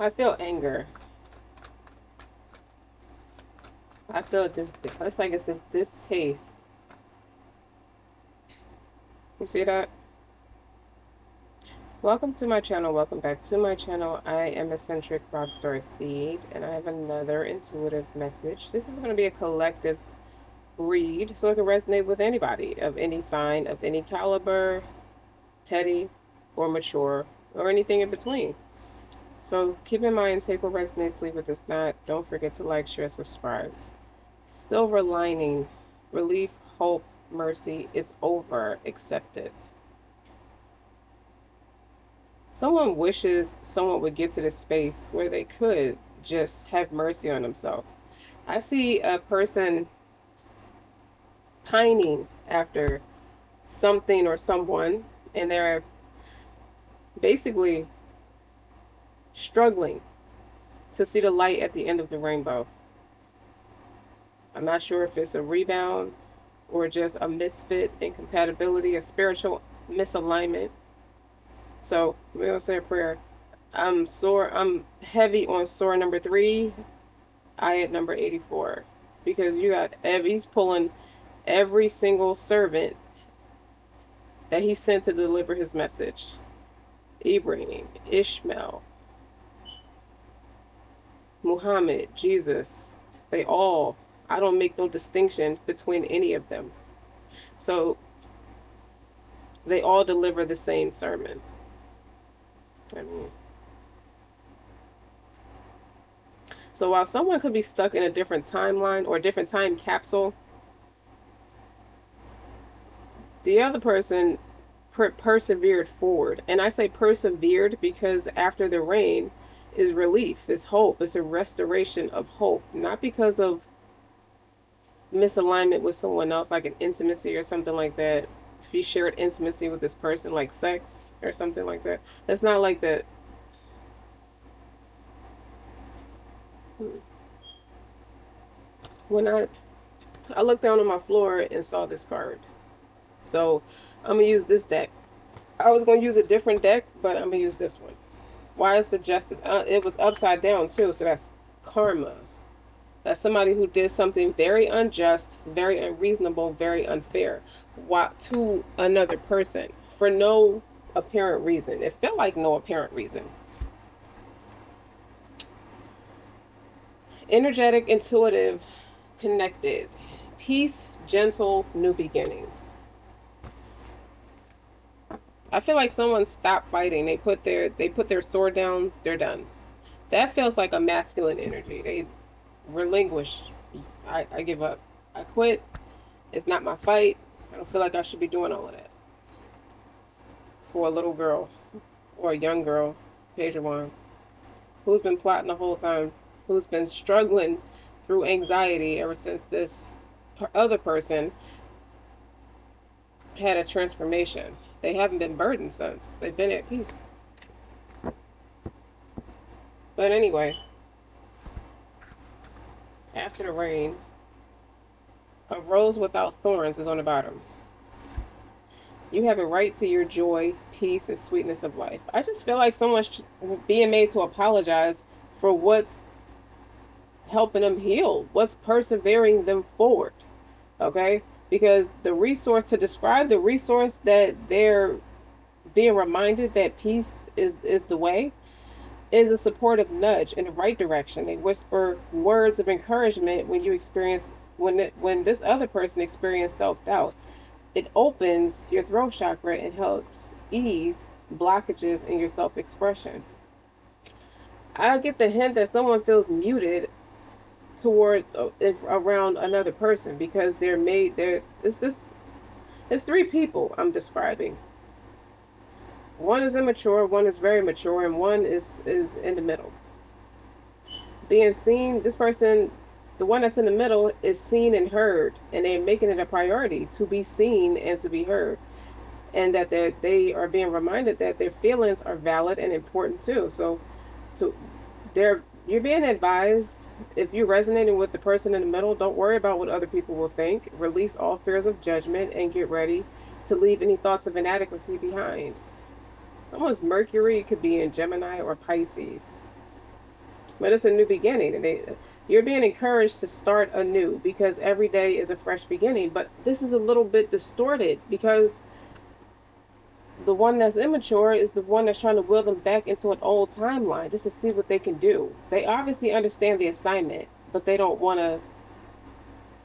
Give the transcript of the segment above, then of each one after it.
I feel anger. I feel this. It's like it's a distaste. You see that? Welcome to my channel. Welcome back to my channel. I am Eccentric RockStar'Seed, and I have another intuitive message. This is going to be a collective read, so it can resonate with anybody of any sign, of any caliber, petty or mature, or anything in between. So keep in mind, take what resonates, leave what does not. Don't forget to like, share, subscribe. Silver lining, relief, hope, mercy. It's over. Accept it. Someone wishes someone would get to the space where they could just have mercy on themselves. I see a person pining after something or someone, and they're basically struggling to see the light at the end of the rainbow. I'm not sure if it's a rebound or just a misfit, incompatibility, a spiritual misalignment. So we're gonna say a prayer. I'm sore. I'm heavy on sore number 3. I at number 84, because you got he's pulling every single servant that he sent to deliver his message. Ibrahim, Ishmael, Muhammad, Jesus. They all. I don't make no distinction between any of them. So they all deliver the same sermon. I mean, so while someone could be stuck in a different timeline or a different time capsule, the other person persevered forward. And I say persevered because after the rain is relief, is hope, it's a restoration of hope, not because of misalignment with someone else, like an intimacy or something like that. If you shared intimacy with this person, like sex or something like that, it's not like that. When I looked down on my floor and saw this card, so I'm gonna use this deck. I was gonna use a different deck, but I'm gonna use this one. Why is the justice? It was upside down too, so that's karma. That's somebody who did something very unjust, very unreasonable, very unfair to another person for no apparent reason. It felt like no apparent reason. Energetic, intuitive, connected. Peace, gentle, new beginnings. I feel like someone stopped fighting. They put their sword down. They're done. That feels like a masculine energy. They relinquish. I give up. I quit. It's not my fight. I don't feel like I should be doing all of that for a little girl or a young girl, Page of Wands, who's been plotting the whole time, who's been struggling through anxiety ever since this other person had a transformation. They haven't been burdened since. They've been at peace. But anyway, after the rain, a rose without thorns is on the bottom. You have a right to your joy, peace, and sweetness of life. I just feel like someone's being made to apologize for what's helping them heal, what's persevering them forward. Okay? Because the resource, to describe the resource that they're being reminded that peace is the way, is a supportive nudge in the right direction. They whisper words of encouragement when you experience, when this other person experiences self-doubt. It opens your throat chakra and helps ease blockages in your self-expression. I get the hint that someone feels muted toward around another person because it's 3 people I'm describing. One is immature, one is very mature, and one is in the middle. Being seen, this person, the one that's in the middle, is seen and heard, and they're making it a priority to be seen and to be heard, and that they are being reminded that their feelings are valid and important too. So you're being advised, if you're resonating with the person in the middle, don't worry about what other people will think. Release all fears of judgment and get ready to leave any thoughts of inadequacy behind. Someone's Mercury could be in Gemini or Pisces. But it's a new beginning, and you're being encouraged to start anew because every day is a fresh beginning. But this is a little bit distorted because the one that's immature is the one that's trying to will them back into an old timeline just to see what they can do. They obviously understand the assignment, but they don't want to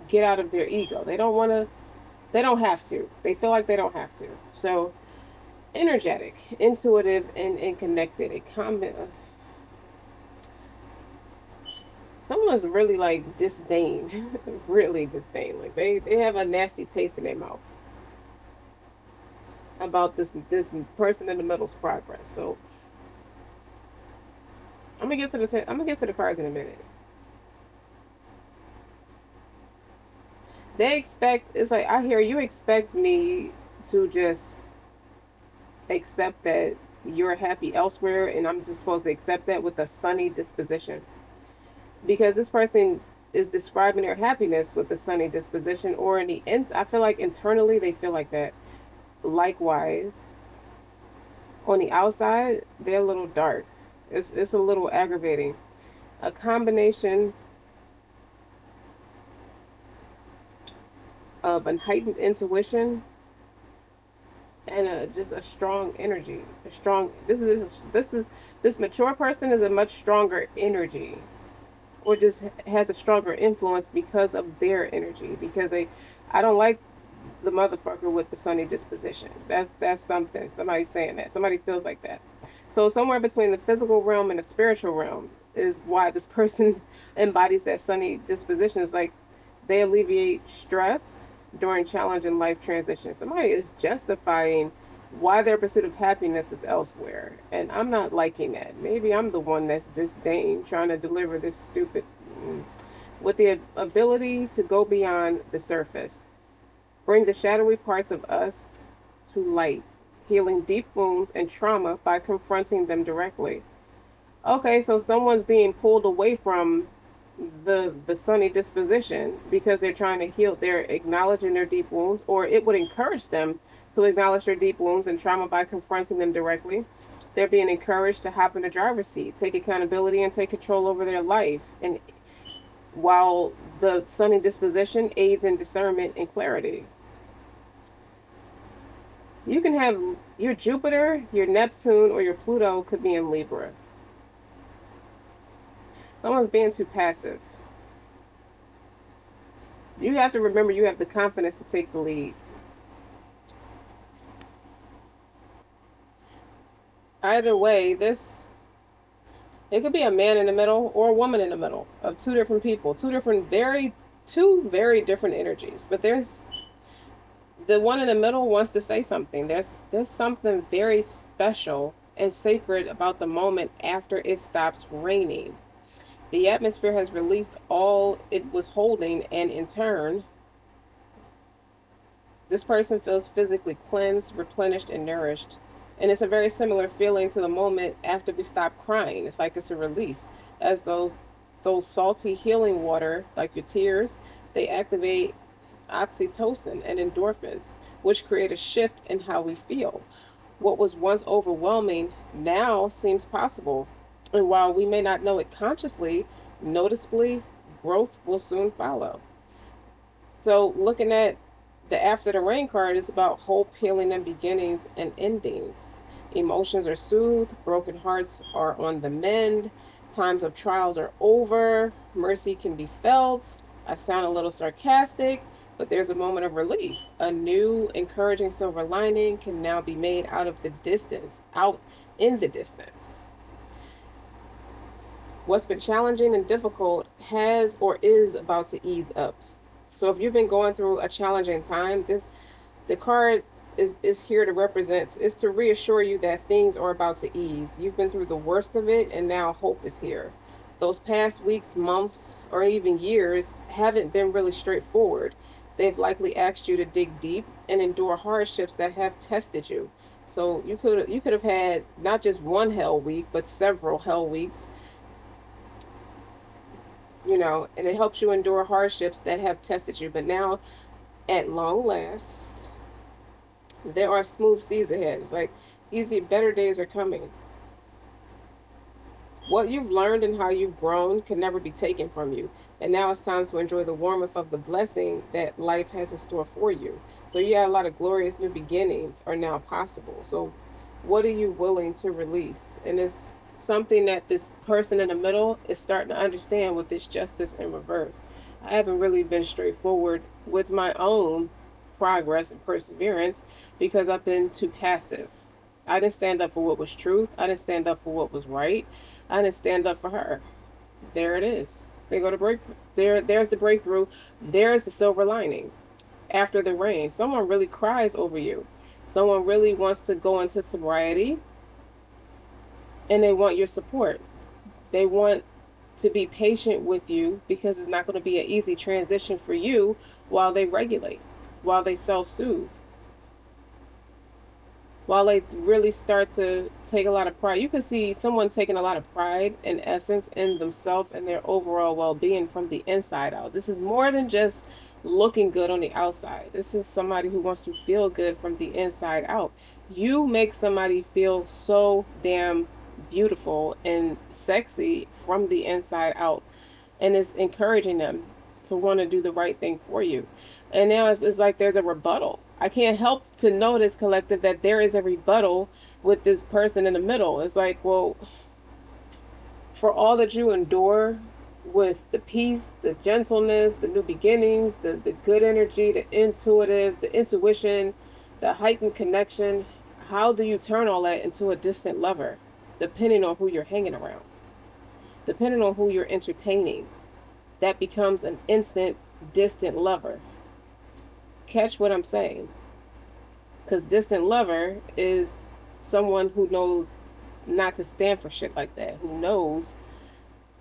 get out of their ego. They don't want to. They don't have to. They feel like they don't have to. So energetic, intuitive, and connected. A comment. Someone's really like disdain, really disdain. Like they have a nasty taste in their mouth about this person in the middle's progress. So I'm gonna get to the cards in a minute. They expect, it's like I hear you expect me to just accept that you're happy elsewhere, and I'm just supposed to accept that with a sunny disposition because this person is describing their happiness with a sunny disposition, or in the ends, I feel like internally they feel like that. Likewise, on the outside, they're a little dark. It's a little aggravating. A combination of a heightened intuition and just a strong energy. A strong. This mature person is a much stronger energy, or just has a stronger influence because of their energy. Because I don't like the motherfucker with the sunny disposition. That's something. Somebody's saying that. Somebody feels like that. So somewhere between the physical realm and the spiritual realm is why this person embodies that sunny disposition. It's like they alleviate stress during challenging life transitions. Somebody is justifying why their pursuit of happiness is elsewhere. And I'm not liking that. Maybe I'm the one that's disdain trying to deliver this stupid with the ability to go beyond the surface. Bring the shadowy parts of us to light, healing deep wounds and trauma by confronting them directly. Okay, so someone's being pulled away from the sunny disposition because they're trying to heal, they're acknowledging their deep wounds, or it would encourage them to acknowledge their deep wounds and trauma by confronting them directly. They're being encouraged to hop in the driver's seat, take accountability, and take control over their life. And while the sunny disposition aids in discernment and clarity, you can have your Jupiter, your Neptune, or your Pluto could be in Libra. Someone's being too passive. You have to remember you have the confidence to take the lead. Either way, it could be a man in the middle or a woman in the middle of two different people, two very different energies. But there's the one in the middle wants to say something. There's something very special and sacred about the moment after it stops raining. The atmosphere has released all it was holding, and in turn, this person feels physically cleansed, replenished, and nourished. And it's a very similar feeling to the moment after we stop crying. It's like it's a release, as those salty healing water, like your tears, they activate oxytocin and endorphins, which create a shift in how we feel. What was once overwhelming now seems possible. And while we may not know it consciously, noticeably, growth will soon follow. So, looking at the After the Rain card is about hope, healing, and beginnings and endings. Emotions are soothed, broken hearts are on the mend, times of trials are over, mercy can be felt. I sound a little sarcastic, but there's a moment of relief. A new, encouraging silver lining can now be made out in the distance. What's been challenging and difficult has or is about to ease up. So if you've been going through a challenging time, the card is here to represent, is to reassure you that things are about to ease. You've been through the worst of it, and now hope is here. Those past weeks, months, or even years haven't been really straightforward. They've likely asked you to dig deep and endure hardships that have tested you. So you could have had not just one hell week, but several hell weeks, and it helps you endure hardships that have tested you. But now, at long last, there are smooth seas ahead. It's like easy, better days are coming. What you've learned and how you've grown can never be taken from you. And now it's time to enjoy the warmth of the blessing that life has in store for you. So, yeah, a lot of glorious new beginnings are now possible. So, what are you willing to release? And it's something that this person in the middle is starting to understand with this justice in reverse. I haven't really been straightforward with my own progress and perseverance because I've been too passive. I didn't stand up for what was truth. I didn't stand up for what was right. I didn't stand up for her. There it is. They go to break. There's the breakthrough. There's the silver lining. After the rain, someone really cries over you. Someone really wants to go into sobriety, and they want your support. They want to be patient with you because it's not going to be an easy transition for you while they regulate, while they self-soothe, while they really start to take a lot of pride. You can see someone taking a lot of pride in essence in themselves and their overall well-being from the inside out. This is more than just looking good on the outside. This is somebody who wants to feel good from the inside out. You make somebody feel so damn beautiful and sexy from the inside out, and it's encouraging them to want to do the right thing for you. And now it's like there's a rebuttal. I can't help to notice, collective, that there is a rebuttal with this person in the middle. It's like, well, for all that you endure with the peace, the gentleness, the new beginnings, the good energy, the intuitive, the intuition, the heightened connection, how do you turn all that into a distant lover? Depending on who you're hanging around, depending on who you're entertaining, that becomes an instant distant lover. Catch what I'm saying? Because distant lover is someone who knows not to stand for shit like that, who knows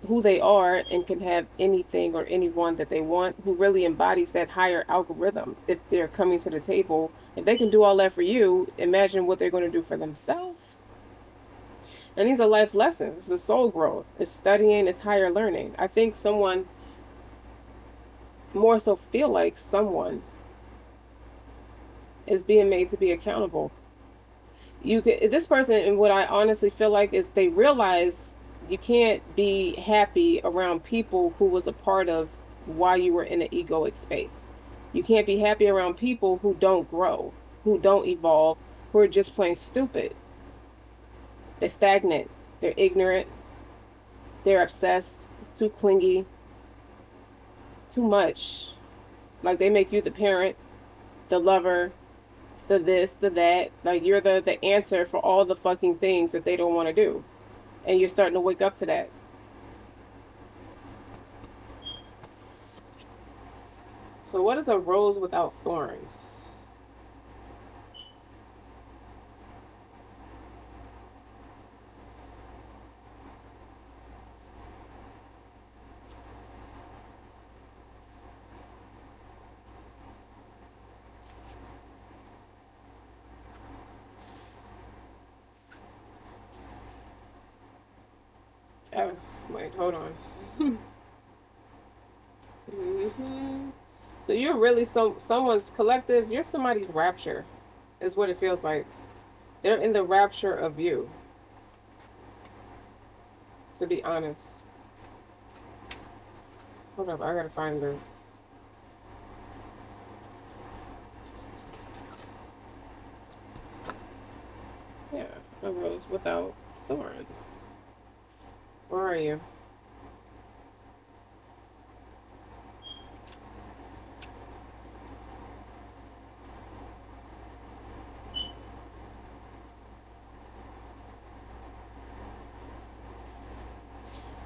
who they are and can have anything or anyone that they want, who really embodies that higher algorithm. If they're coming to the table, if they can do all that for you, imagine what they're going to do for themselves. And these are life lessons. It's a soul growth. It's studying. It's higher learning. I think someone more so feel like someone is being made to be accountable. You could, this person, and what I honestly feel like is they realize you can't be happy around people who was a part of why you were in an egoic space. You can't be happy around people who don't grow, who don't evolve, who are just plain stupid. They're stagnant. They're ignorant. They're obsessed. Too clingy. Too much. Like they make you the parent, the lover, the this, the that. Like you're the answer for all the fucking things that they don't want to do. And you're starting to wake up to that. So what is a rose without thorns? Oh, wait, hold on. hmm So you're really someone's collective. You're somebody's rapture, is what it feels like. They're in the rapture of you. To be honest, hold up, I gotta find this. Yeah, a rose without thorns. Where are you?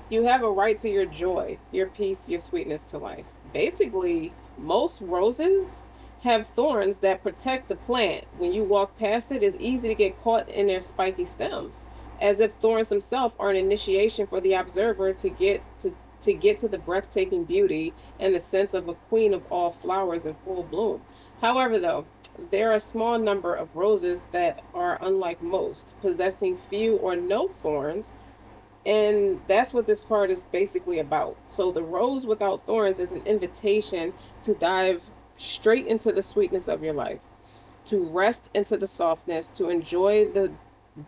You have a right to your joy, your peace, your sweetness to life. Basically, most roses have thorns that protect the plant. When you walk past it, it's easy to get caught in their spiky stems, as if thorns themselves are an initiation for the observer to get to the breathtaking beauty and the sense of a queen of all flowers in full bloom. However, though, there are a small number of roses that are unlike most, possessing few or no thorns, and that's what this card is basically about. So the rose without thorns is an invitation to dive straight into the sweetness of your life, to rest into the softness, to enjoy the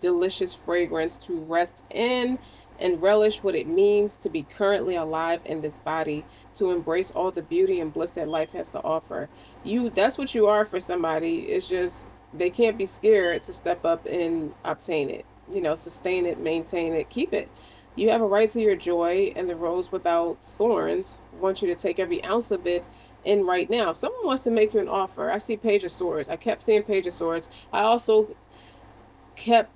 delicious fragrance, to rest in and relish what it means to be currently alive in this body, to embrace all the beauty and bliss that life has to offer. That's what you are for somebody. It's just they can't be scared to step up and obtain it. Sustain it, maintain it, keep it. You have a right to your joy, and the rose without thorns wants you to take every ounce of it in right now. If someone wants to make you an offer, I see Page of Swords. I kept seeing Page of Swords. I also kept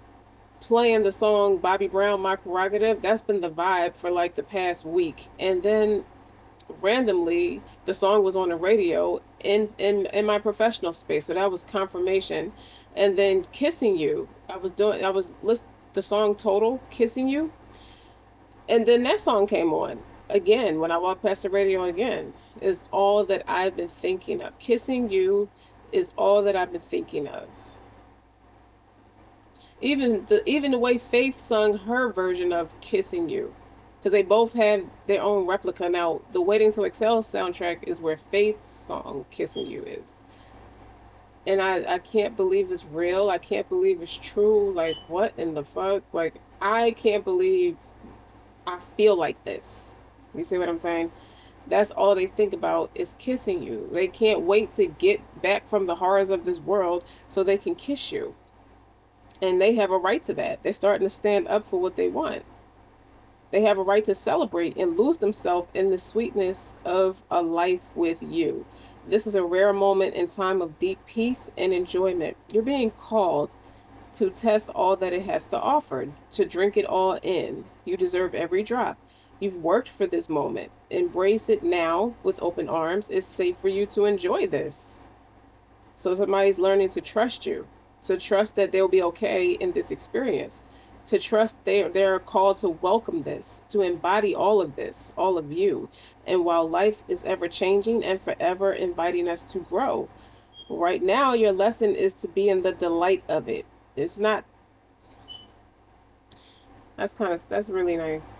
playing the song Bobby Brown, My Prerogative. That's been the vibe for like the past week. And then randomly the song was on the radio in my professional space. So that was confirmation. And then Kissing You. I was list the song Total, Kissing You. And then that song came on again when I walked past the radio again. Is all that I've been thinking of. Kissing You is all that I've been thinking of. Even the way Faith sung her version of Kissing You, because they both have their own replica. Now the Waiting to Exhale soundtrack is where Faith's song Kissing You is, and I can't believe it's real. I can't believe it's true. Like, what in the fuck? Like, I can't believe I feel like this. You see what I'm saying? That's all they think about is kissing you. They can't wait to get back from the horrors of this world so they can kiss you. And they have a right to that. They're starting to stand up for what they want. They have a right to celebrate and lose themselves in the sweetness of a life with you. This is a rare moment in time of deep peace and enjoyment. You're being called to test all that it has to offer, to drink it all in. You deserve every drop. You've worked for this moment. Embrace it now with open arms. It's safe for you to enjoy this. So somebody's learning to trust you, to trust that they'll be okay in this experience, to trust they're called to welcome this, to embody all of this, all of you. And while life is ever changing and forever inviting us to grow, right now your lesson is to be in the delight of it. It's not. That's really nice.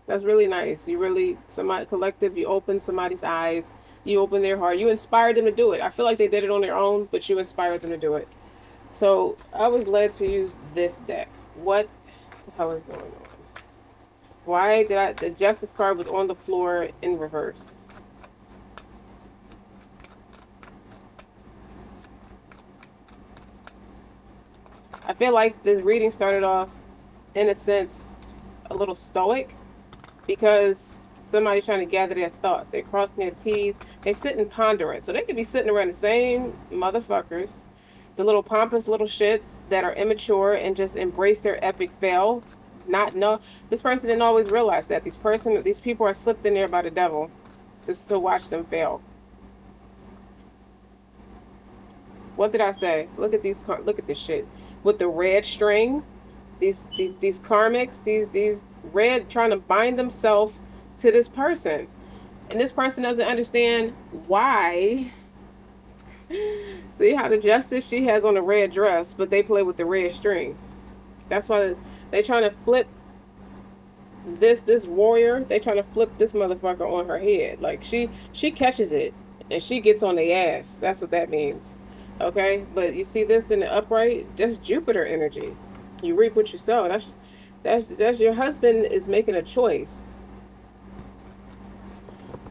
That's really nice. You really, somebody collective, you open somebody's eyes, you open their heart, you inspired them to do it. I feel like they did it on their own, but you inspired them to do it. So I was led to use this deck. What the hell is going on? Why did the Justice card was on the floor in reverse. I feel like this reading started off, in a sense, a little stoic, because somebody's trying to gather their thoughts. They're crossing their T's. They sit and ponder it. So they could be sitting around the same motherfuckers, the little pompous little shits that are immature and just embrace their epic fail. Not know this person didn't always realize that these people are slipped in there by the devil to watch them fail. What did I say? Look at this shit with the red string. These karmics, these red trying to bind themselves to this person, and this person doesn't understand why. See how the justice, she has on a red dress, but they play with the red string. That's why they trying to flip this warrior. They trying to flip this motherfucker on her head. Like she catches it and she gets on the ass. That's what that means. Okay, but you see this in the upright, just Jupiter energy. You reap what you sow. That's your husband is making a choice.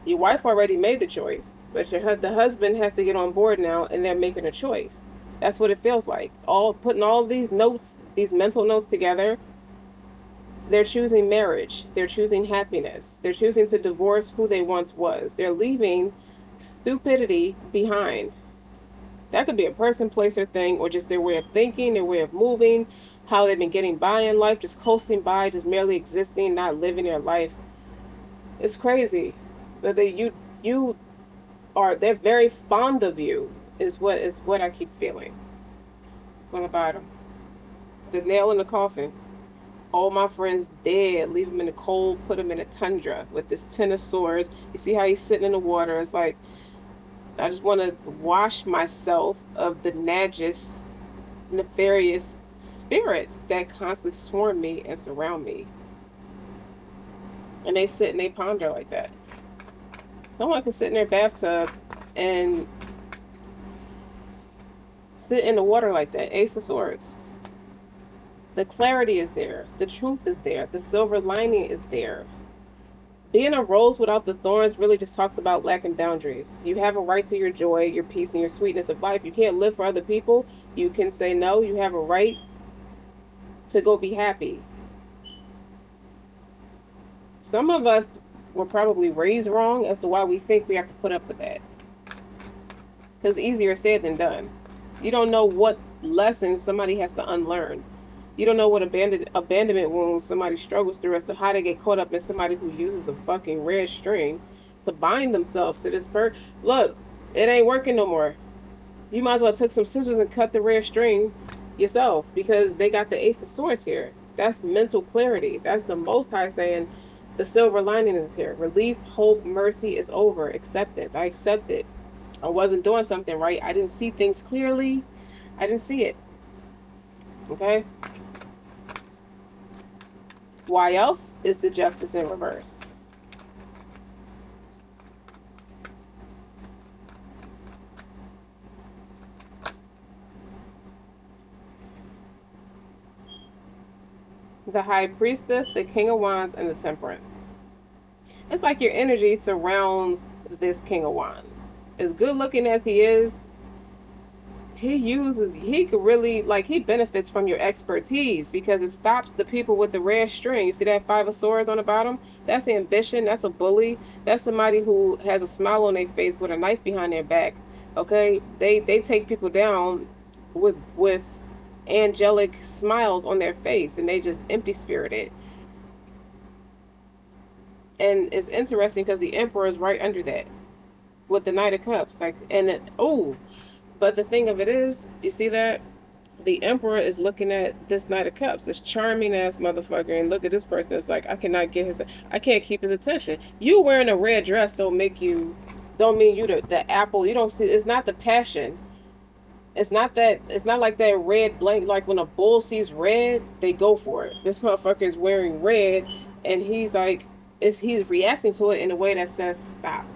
Your wife already made the choice, but the husband has to get on board now, and they're making a choice. That's what it feels like. Putting all these notes, these mental notes together. They're choosing marriage. They're choosing happiness. They're choosing to divorce who they once was. They're leaving stupidity behind. That could be a person, place, or thing, or just their way of thinking, their way of moving, how they've been getting by in life, just coasting by, just merely existing, not living their life. It's crazy. But they're very fond of you, is what I keep feeling. It's on the bottom. The nail in the coffin. All my friends dead. Leave them in the cold, put them in a tundra with this Ten of Swords. You see how he's sitting in the water? It's like, I just want to wash myself of the najis, nefarious spirits that constantly swarm me and surround me. And they sit and they ponder like that. Someone can sit in their bathtub and sit in the water like that. Ace of Swords. The clarity is there. The truth is there. The silver lining is there. Being a rose without the thorns really just talks about lacking boundaries. You have a right to your joy, your peace, and your sweetness of life. You can't live for other people. You can say no. You have a right to go be happy. Some of us were probably raised wrong as to why we think we have to put up with that. Because easier said than done. You don't know what lessons somebody has to unlearn. You don't know what abandonment wounds somebody struggles through as to how they get caught up in somebody who uses a fucking red string to bind themselves to this person. Look, it ain't working no more. You might as well took some scissors and cut the red string yourself, because they got the Ace of Swords here. That's mental clarity. That's the Most High saying the silver lining is here. Relief, hope, mercy is over. Acceptance. I accept it. I wasn't doing something right. I didn't see things clearly. I didn't see it. Okay? Why else is the Justice in reverse? The High Priestess, the King of Wands, and the Temperance. It's like your energy surrounds this King of Wands. As good looking as he is, he could really, like, he benefits from your expertise, because it stops the people with the red string. You see that Five of Swords on the bottom? That's ambition. That's a bully. That's somebody who has a smile on their face with a knife behind their back. Okay? They take people down with angelic smiles on their face, and they just empty spirited. And it's interesting because the Emperor is right under that with the Knight of Cups. Like, and it, oh, but the thing of it is, you see that the Emperor is looking at this Knight of Cups, this charming ass motherfucker, and look at this person. It's like, I can't keep his attention. You wearing a red dress don't mean you the apple. You don't see. It's not the passion. It's not like that red blank. Like when a bull sees red, they go for it. This motherfucker is wearing red, and he's like, he's reacting to it in a way that says stop.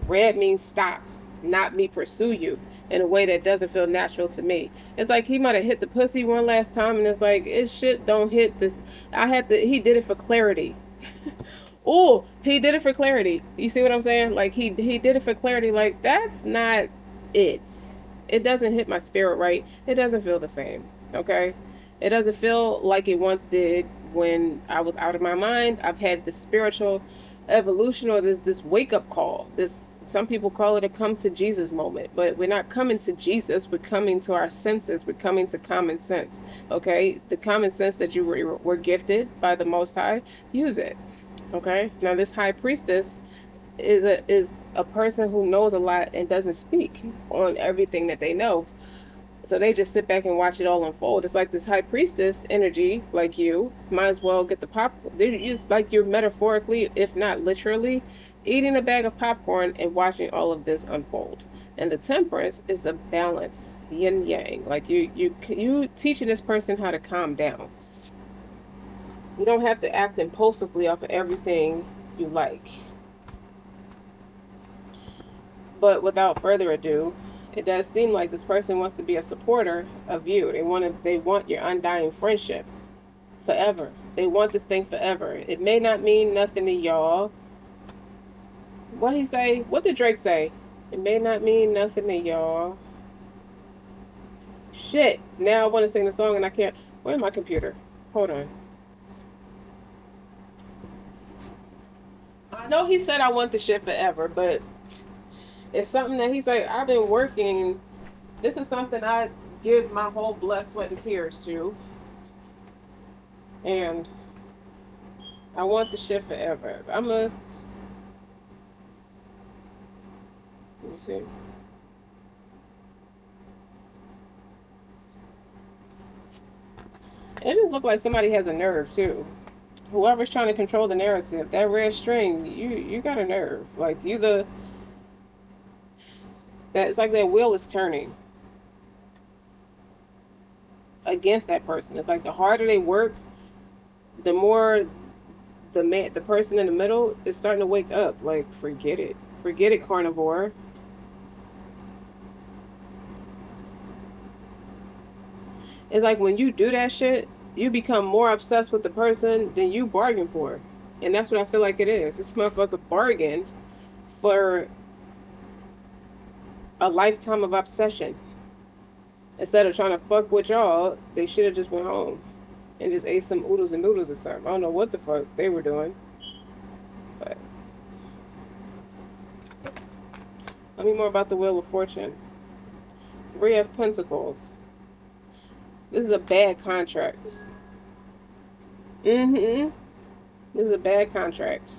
Red means stop, not me pursue you in a way that doesn't feel natural to me. It's like he might have hit the pussy one last time, and it's like, it shit don't hit this. He did it for clarity. Oh, he did it for clarity. You see what I'm saying? Like he did it for clarity. Like, that's not it. It doesn't hit my spirit right. It doesn't feel the same. Okay? It doesn't feel like it once did when I was out of my mind. I've had this spiritual evolution, or this wake up call. Some people call it a come to Jesus moment, but we're not coming to Jesus. We're coming to our senses. We're coming to common sense. Okay? The common sense that you were gifted by the Most High, use it. Okay? Now this High Priestess is a person who knows a lot and doesn't speak on everything that they know. So they just sit back and watch it all unfold. It's like this High Priestess energy, like you, might as well get the popcorn. It's like you're metaphorically, if not literally, eating a bag of popcorn and watching all of this unfold. And the Temperance is a balance, yin yang. Like you teaching this person how to calm down. You don't have to act impulsively off of everything you like. But without further ado, it does seem like this person wants to be a supporter of you. They want your undying friendship forever. They want this thing forever. It may not mean nothing to y'all. What he say? What did Drake say? It may not mean nothing to y'all. Shit. Now I want to sing the song and I can't. Where's my computer? Hold on. I know he said I want the shit forever, but it's something that he's like, I've been working. This is something I give my whole blood, sweat, and tears to. And I want the shit forever. Let me see. It just looked like somebody has a nerve too. Whoever's trying to control the narrative, that red string, you got a nerve. Like it's like that wheel is turning against that person. It's like the harder they work, the more the person in the middle is starting to wake up. Like, forget it, carnivore. It's like when you do that shit, you become more obsessed with the person than you bargained for. And that's what I feel like it is. This motherfucker bargained for a lifetime of obsession. Instead of trying to fuck with y'all, they should have just went home and just ate some oodles and noodles or something. I don't know what the fuck they were doing. But tell me more about the Wheel of Fortune. Three of Pentacles. This is a bad contract. Mm-hmm. This is a bad contract.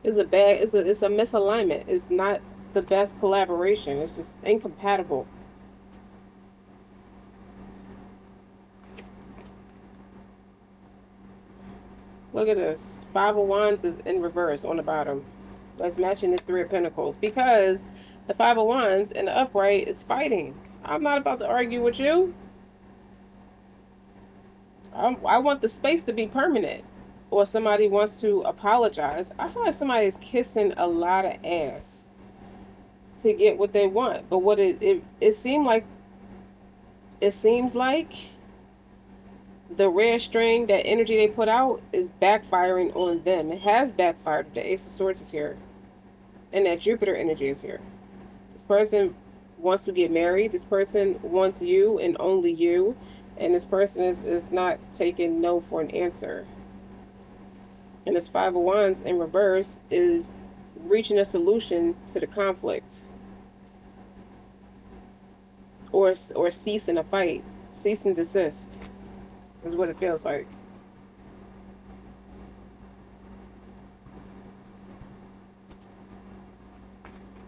It's a misalignment. It's not the best collaboration. It's just incompatible. Look at this. Five of Wands is in reverse on the bottom. That's matching the Three of Pentacles. Because the Five of Wands in the upright is fighting. I'm not about to argue with you. I want the space to be permanent. Or somebody wants to apologize. I feel like somebody is kissing a lot of ass to get what they want. But what it seems like the red string, that energy they put out, is backfiring on them. It has backfired. The Ace of Swords is here. And that Jupiter energy is here. This person wants to get married. This person wants you and only you. And this person is not taking no for an answer. And this Five of Wands in reverse is reaching a solution to the conflict. Or ceasing a fight. Cease and desist is what it feels like.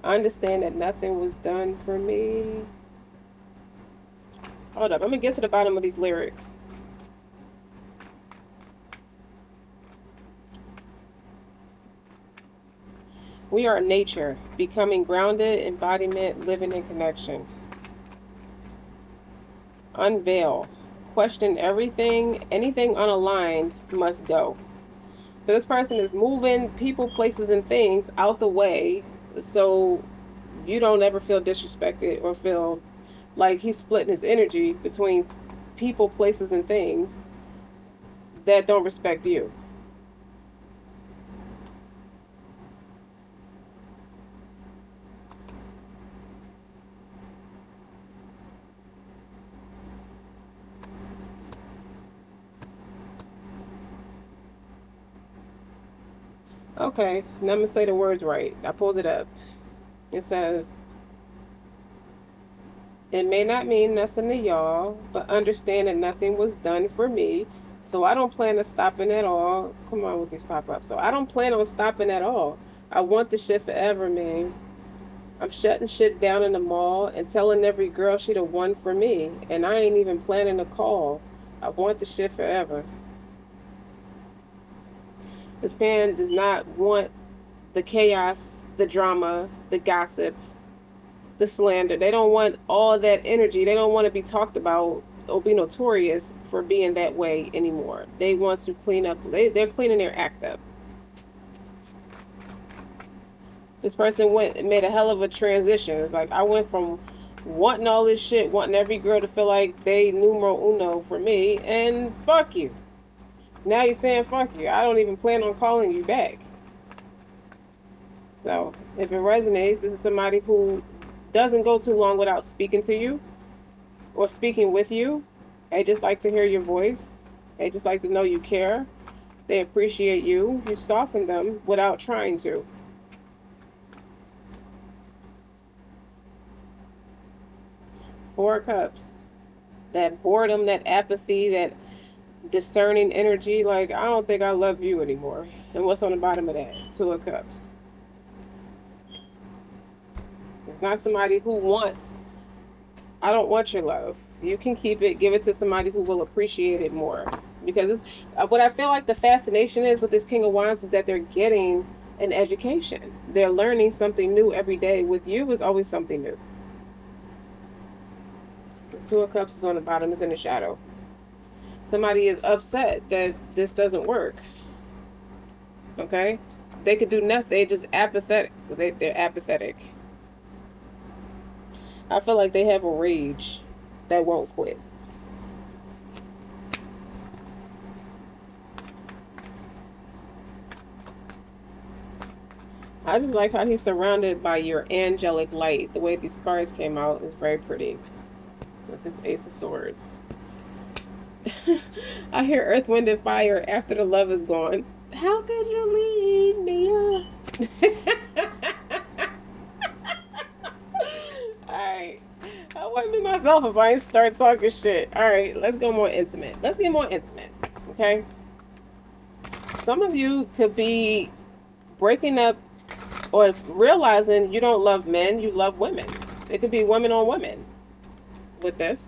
I understand that nothing was done for me. Hold up, I'm gonna get to the bottom of these lyrics. We are nature, becoming grounded, embodiment, living in connection. Unveil. Question everything. Anything unaligned must go. So this person is moving people, places, and things out the way so you don't ever feel disrespected or feel like he's splitting his energy between people, places, and things that don't respect you. Okay, now I'm going to say the words right. I pulled it up. It says, it may not mean nothing to y'all, but understand that nothing was done for me. So I don't plan on stopping at all. Come on with these pop-ups. So I don't plan on stopping at all. I want the shit forever, man. I'm shutting shit down in the mall and telling every girl she the one for me. And I ain't even planning to call. I want the shit forever. This man does not want the chaos, the drama, the gossip, the slander. They don't want all that energy. They don't want to be talked about or be notorious for being that way anymore. They want to clean up. They're cleaning their act up. This person made a hell of a transition. It's like, I went from wanting all this shit, wanting every girl to feel like they numero uno for me, and fuck you. Now you're saying fuck you. I don't even plan on calling you back. So if it resonates, this is somebody who doesn't go too long without speaking to you or speaking with you. They just like to hear your voice. They just like to know you care. They appreciate you. You soften them without trying to. Four of Cups. That boredom, that apathy, that discerning energy. Like, I don't think I love you anymore. And what's on the bottom of that? Two of Cups. It's not somebody who wants, I don't want your love. You can keep it. Give it to somebody who will appreciate it more. Because it's, what I feel like the fascination is with this King of Wands is that they're getting an education. They're learning something new every day. With you, is always something new. The Two of Cups is on the bottom, is in the shadow. Somebody is upset that this doesn't work. Okay? They could do nothing. They're just apathetic. They're apathetic. I feel like they have a rage that won't quit. I just like how he's surrounded by your angelic light. The way these cards came out is very pretty with this Ace of Swords. I hear Earth, Wind, and Fire after the love is gone. How could you leave me on? Alright. I wouldn't be myself if I ain't start talking shit. Alright, let's go more intimate. Let's get more intimate. Okay? Some of you could be breaking up or realizing you don't love men, you love women. It could be women on women with this.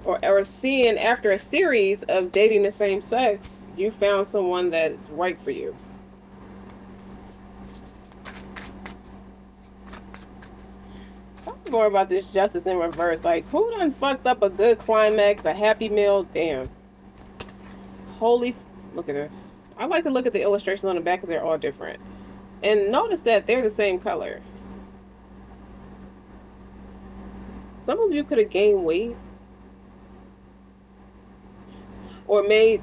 Or seeing after a series of dating the same sex, you found someone that's right for you. Talk more about this justice in reverse. Like, who done fucked up a good climax, a happy meal? Damn. Holy, look at this. I like to look at the illustrations on the back because they're all different. And notice that they're the same color. Some of you could have gained weight. Or made,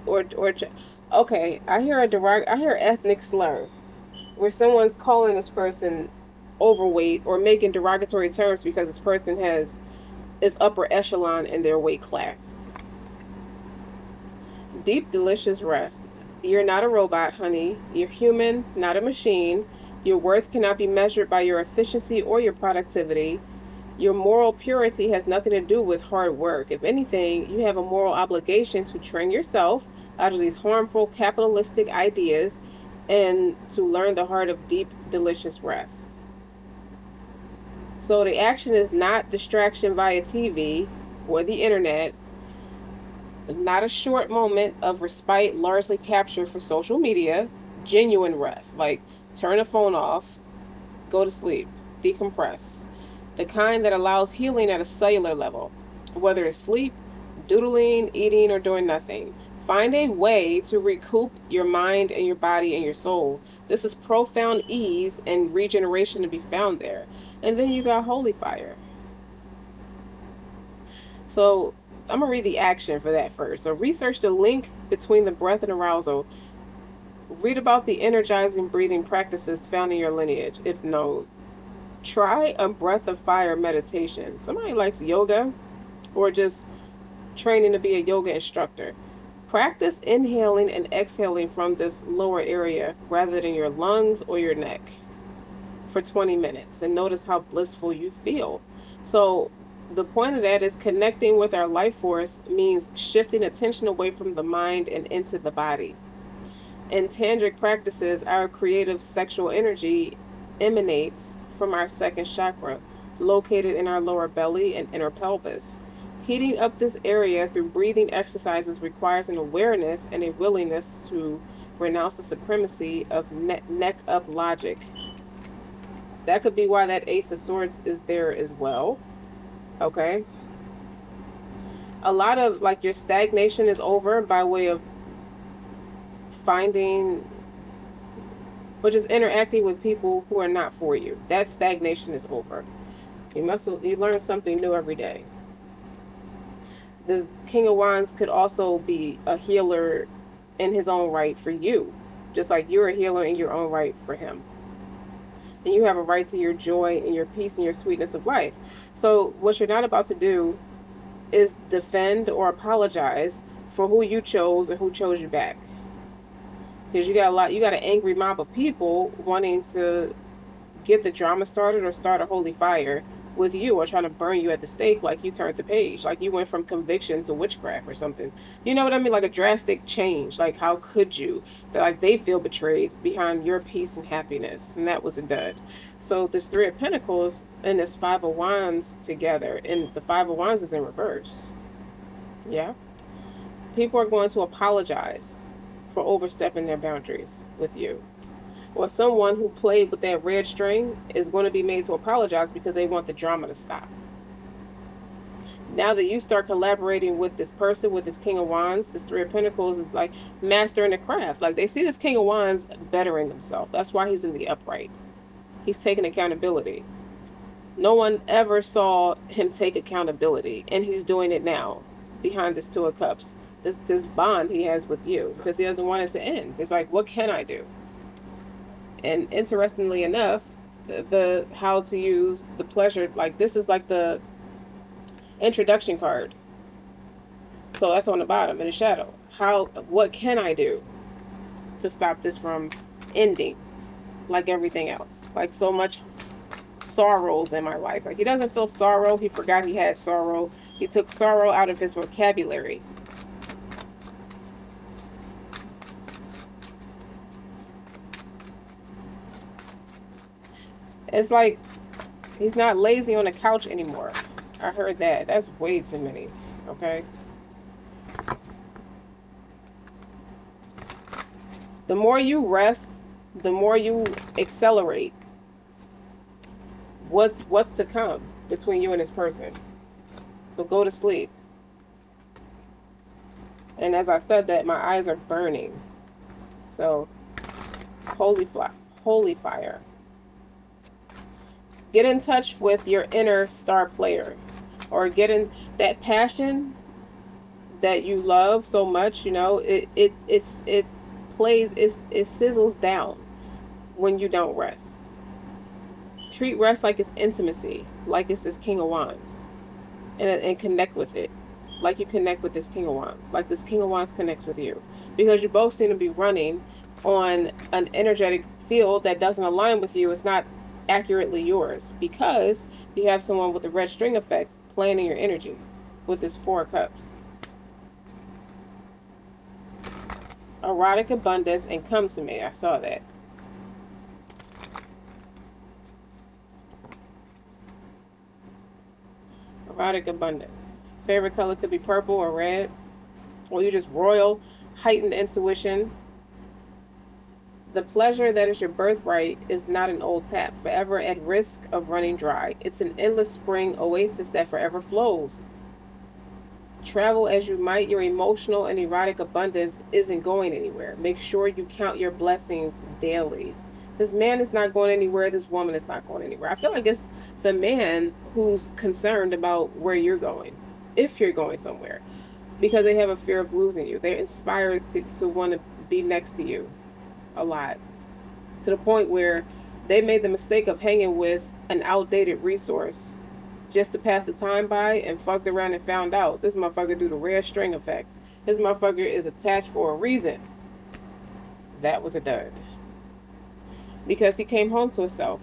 okay, I hear ethnic slur. Where someone's calling this person overweight or making derogatory terms because this person is upper echelon in their weight class. Deep, delicious rest. You're not a robot, honey. You're human, not a machine. Your worth cannot be measured by your efficiency or your productivity. Your moral purity has nothing to do with hard work. If anything, you have a moral obligation to train yourself out of these harmful capitalistic ideas and to learn the heart of deep, delicious rest. So the action is not distraction via TV or the internet, not a short moment of respite largely captured for social media, genuine rest, like turn the phone off, go to sleep, decompress. The kind that allows healing at a cellular level, whether it's sleep, doodling, eating, or doing nothing. Find a way to recoup your mind and your body and your soul. This is profound ease and regeneration to be found there. And then you got holy fire. So I'm going to read the action for that first. So research the link between the breath and arousal. Read about the energizing breathing practices found in your lineage, if known. Try a breath of fire meditation. Somebody likes yoga or just training to be a yoga instructor. Practice inhaling and exhaling from this lower area rather than your lungs or your neck for 20 minutes and notice how blissful you feel. So the point of that is connecting with our life force means shifting attention away from the mind and into the body. In tantric practices, our creative sexual energy emanates from our second chakra, located in our lower belly and inner pelvis. Heating up this area through breathing exercises requires an awareness and a willingness to renounce the supremacy of neck up logic. That could be why that Ace of Swords is there as well. Okay? A lot of like your stagnation is over by way of finding or just interacting with people who are not for you. That stagnation is over. You learn something new every day. This King of Wands could also be a healer in his own right for you, just like you're a healer in your own right for him. And you have a right to your joy and your peace and your sweetness of life. So what you're not about to do is defend or apologize for who you chose and who chose you back. Because you got an angry mob of people wanting to get the drama started or start a holy fire with you or trying to burn you at the stake like you turned the page, like you went from conviction to witchcraft or something. You know what I mean? Like a drastic change. Like how could you? Like they feel betrayed behind your peace and happiness, and that was a dud. So this Three of Pentacles and this Five of Wands together, and the Five of Wands is in reverse. Yeah? People are going to apologize for overstepping their boundaries with you. Or someone who played with that red string is going to be made to apologize because they want the drama to stop. Now that you start collaborating with this person, with this King of Wands, this Three of Pentacles is like mastering the craft. Like they see this King of Wands bettering himself. That's why he's in the upright. He's taking accountability. No one ever saw him take accountability, and he's doing it now behind this Two of Cups. This bond he has with you because he doesn't want it to end. It's like, what can I do? And interestingly enough, the how to use the pleasure, like this is like the introduction card. So that's on the bottom in the shadow. What can I do to stop this from ending like everything else? Like so much sorrows in my life. Like he doesn't feel sorrow. He forgot he had sorrow. He took sorrow out of his vocabulary. It's like he's not lazy on the couch anymore. I heard that. That's way too many. Okay. The more you rest, the more you accelerate what's to come between you and this person. So go to sleep. And as I said that, my eyes are burning. So holy fire. Get in touch with your inner star player, or get in that passion that you love so much. You know, it plays, it sizzles down when you don't rest. Treat rest like it's intimacy, like it's this King of Wands, and connect with it like you connect with this King of Wands, like this King of Wands connects with you, because you both seem to be running on an energetic field that doesn't align with you. It's not accurately yours, because you have someone with the red string effect playing in your energy with this Four of Cups. Erotic abundance and come to me. I saw that. Erotic abundance. Favorite color could be purple or red. Or you just royal, heightened intuition. The pleasure that is your birthright is not an old tap, forever at risk of running dry. It's an endless spring oasis that forever flows. Travel as you might, your emotional and erotic abundance isn't going anywhere. Make sure you count your blessings daily. This man is not going anywhere. This woman is not going anywhere. I feel like it's the man who's concerned about where you're going, if you're going somewhere, because they have a fear of losing you. They're inspired to want to be next to you a lot, to the point where they made the mistake of hanging with an outdated resource just to pass the time by, and fucked around and found out this motherfucker do the rare string effects. This motherfucker is attached for a reason. That was a dud, because he came home to himself.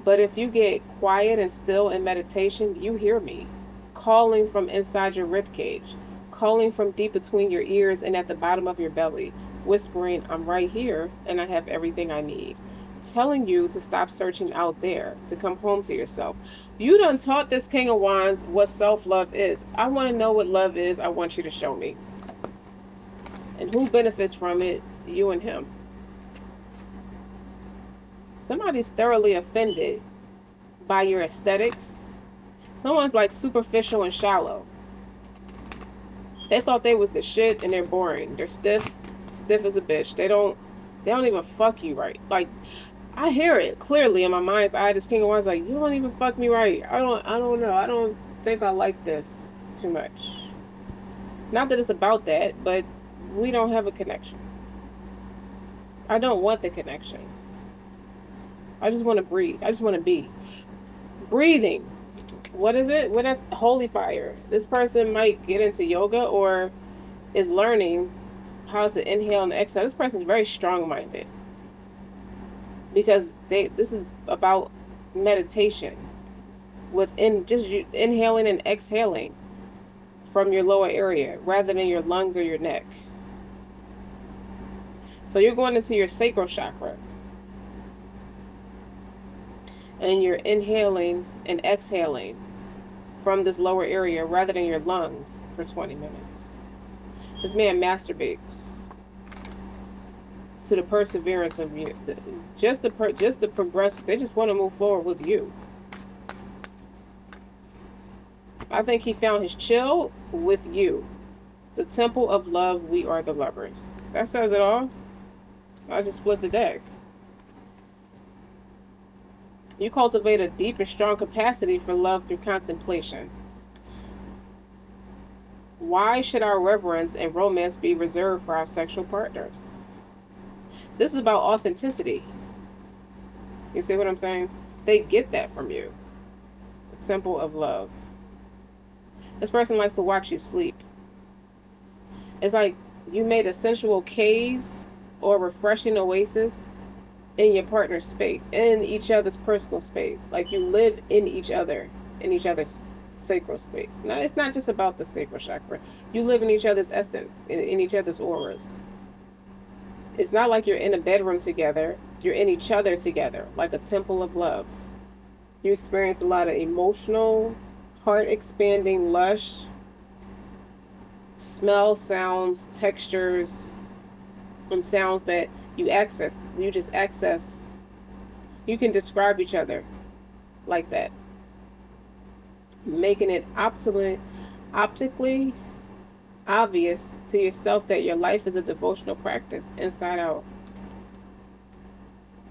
But if you get quiet and still in meditation, you hear me calling from inside your ribcage, calling from deep between your ears and at the bottom of your belly, whispering, I'm right here and I have everything I need. Telling you to stop searching out there, to come home to yourself. You done taught this King of Wands what self-love is. I want to know what love is. I want you to show me. And who benefits from it? You and him. Somebody's thoroughly offended by your aesthetics. Someone's like superficial and shallow. They thought they was the shit and they're boring. They're stiff as a bitch. They don't even fuck you right. Like, I hear it clearly in my mind's eye. This King of Wands like, you don't even fuck me right. I don't know. I don't think I like this too much. Not that it's about that, but we don't have a connection. I don't want the connection. I just want to breathe. I just want to be. Breathing. What is it? What is holy fire? This person might get into yoga or is learning how to inhale and exhale. This person is very strong-minded, because this is about meditation, within just you inhaling and exhaling from your lower area rather than your lungs or your neck. So you're going into your sacral chakra, and you're inhaling and exhaling from this lower area rather than your lungs for 20 minutes. This man masturbates to the perseverance of you, just to progress. They just want to move forward with you. I think he found his chill with you. The temple of love, we are the lovers. That says it all. I just split the deck. You cultivate a deep and strong capacity for love through contemplation. Why should our reverence and romance be reserved for our sexual partners? This is about authenticity. You see what I'm saying? They get that from you. Temple of love. This person likes to watch you sleep. It's like you made a sensual cave or refreshing oasis in your partner's space, in each other's personal space. Like you live in each other's sacral space. Now, it's not just about the sacral chakra. You live in each other's essence, in each other's auras. It's not like you're in a bedroom together. You're in each other together, like a temple of love. You experience a lot of emotional, heart-expanding, lush smells, sounds, textures, and sounds that you access. You just access. You can describe each other like that, making it optically obvious to yourself that your life is a devotional practice inside out.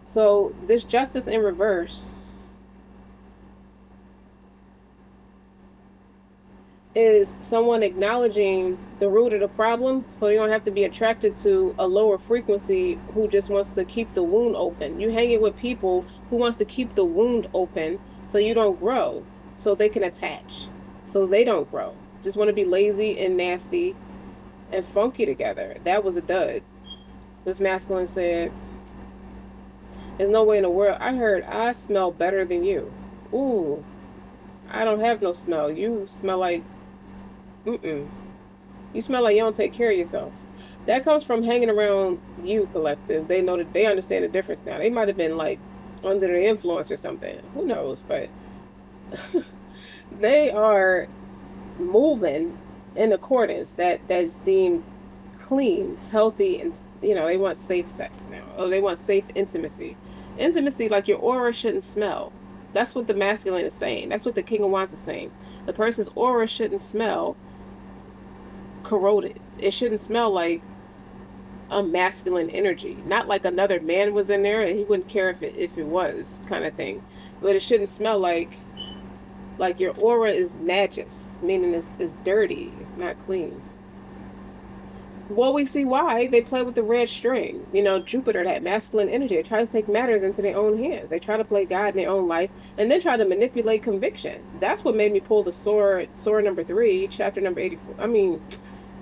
So this justice in reverse is someone acknowledging the root of the problem so you don't have to be attracted to a lower frequency who just wants to keep the wound open. You hang it with people who wants to keep the wound open so you don't grow, so they can attach, so they don't grow. Just want to be lazy and nasty and funky together. That was a dud. This masculine said, there's no way in the world. I heard I smell better than you. Ooh, I don't have no smell. You smell like you smell like you don't take care of yourself. That comes from hanging around you, collective. They know that they understand the difference now. They might have been like under the influence or something. Who knows? But they are moving in accordance that's deemed clean, healthy, and they want safe sex now. Or they want safe intimacy. Intimacy, like your aura shouldn't smell. That's what the masculine is saying. That's what the King of Wands is saying. The person's aura shouldn't smell corroded. It shouldn't smell like a masculine energy. Not like another man was in there and he wouldn't care if it was, kind of thing. But it shouldn't smell like your aura is najis, meaning it's dirty. It's not clean. Well, we see why they play with the red string. Jupiter, that masculine energy, they try to take matters into their own hands. They try to play God in their own life and then try to manipulate conviction. That's what made me pull the sword number 3, chapter number 84.